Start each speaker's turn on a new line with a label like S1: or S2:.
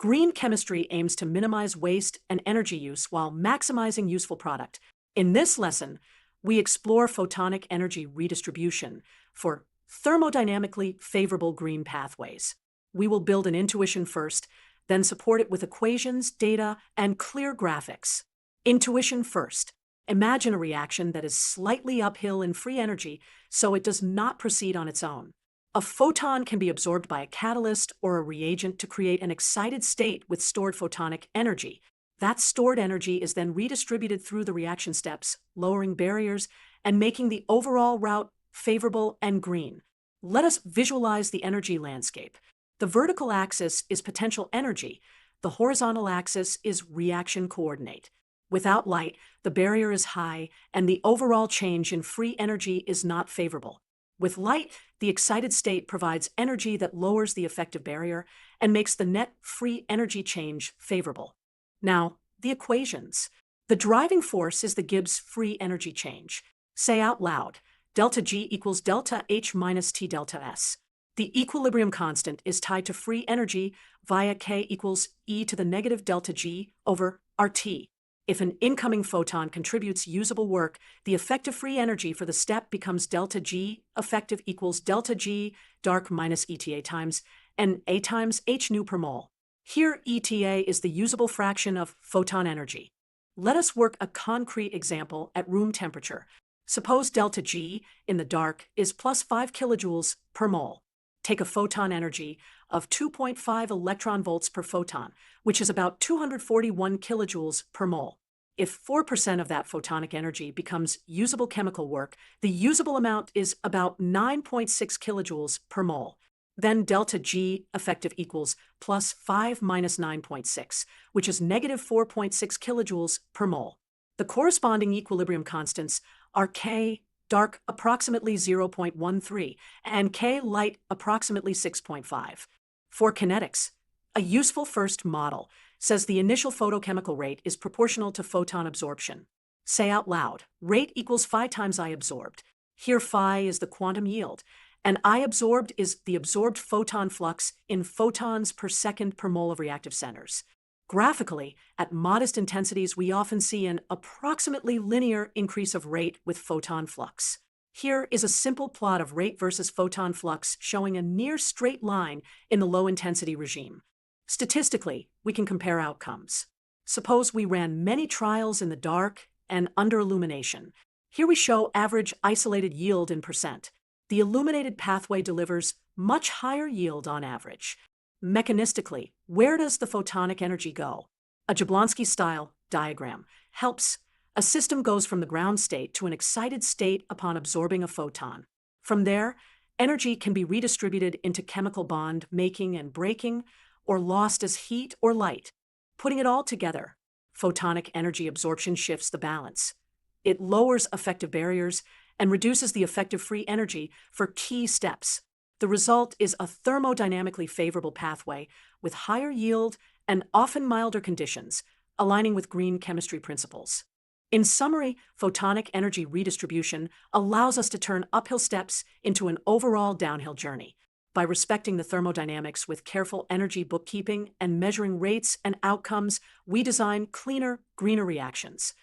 S1: Green chemistry aims to minimize waste and energy use while maximizing useful product. In this lesson, we explore photonic energy redistribution for thermodynamically favorable green pathways. We will build an intuition first, then support it with equations, data, and clear graphics. Intuition first. Imagine a reaction that is slightly uphill in free energy, so it does not proceed on its own. A photon can be absorbed by a catalyst or a reagent to create an excited state with stored photonic energy. That stored energy is then redistributed through the reaction steps, lowering barriers and making the overall route favorable and green. Let us visualize the energy landscape. The vertical axis is potential energy. The horizontal axis is reaction coordinate. Without light, the barrier is high, and the overall change in free energy is not favorable. With light, the excited state provides energy that lowers the effective barrier and makes the net free energy change favorable. Now, the equations. The driving force is the Gibbs free energy change. Say out loud, delta G equals delta H minus T delta S. The equilibrium constant is tied to free energy via K equals e to the negative delta G over RT. If an incoming photon contributes usable work, the effective free energy for the step becomes delta G effective equals delta G dark minus ETA times NA times H nu per mole. Here ETA is the usable fraction of photon energy. Let us work a concrete example at room temperature. Suppose delta G in the dark is plus 5 kilojoules per mole. Take a photon energy of 2.5 electron volts per photon, which is about 241 kilojoules per mole. If 4% of that photonic energy becomes usable chemical work, the usable amount is about 9.6 kilojoules per mole. Then delta G effective equals plus 5 minus 9.6, which is negative 4.6 kilojoules per mole. The corresponding equilibrium constants are K dark approximately 0.13 and K light approximately 6.5. For kinetics, a useful first model says the initial photochemical rate is proportional to photon absorption. Say out loud, rate equals phi times I absorbed. Here phi is the quantum yield, and I absorbed is the absorbed photon flux in photons per second per mole of reactive centers. Graphically, at modest intensities, we often see an approximately linear increase of rate with photon flux. Here is a simple plot of rate versus photon flux showing a near straight line in the low-intensity regime. Statistically, we can compare outcomes. Suppose we ran many trials in the dark and under illumination. Here we show average isolated yield in percent. The illuminated pathway delivers much higher yield on average. Mechanistically, where does the photonic energy go? A Jablonski-style diagram helps. A system goes from the ground state to an excited state upon absorbing a photon. From there, energy can be redistributed into chemical bond making and breaking, or lost as heat or light. Putting it all together, photonic energy absorption shifts the balance. It lowers effective barriers and reduces the effective free energy for key steps. The result is a thermodynamically favorable pathway with higher yield and often milder conditions, aligning with green chemistry principles. In summary, photonic energy redistribution allows us to turn uphill steps into an overall downhill journey. By respecting the thermodynamics with careful energy bookkeeping and measuring rates and outcomes, we design cleaner, greener reactions.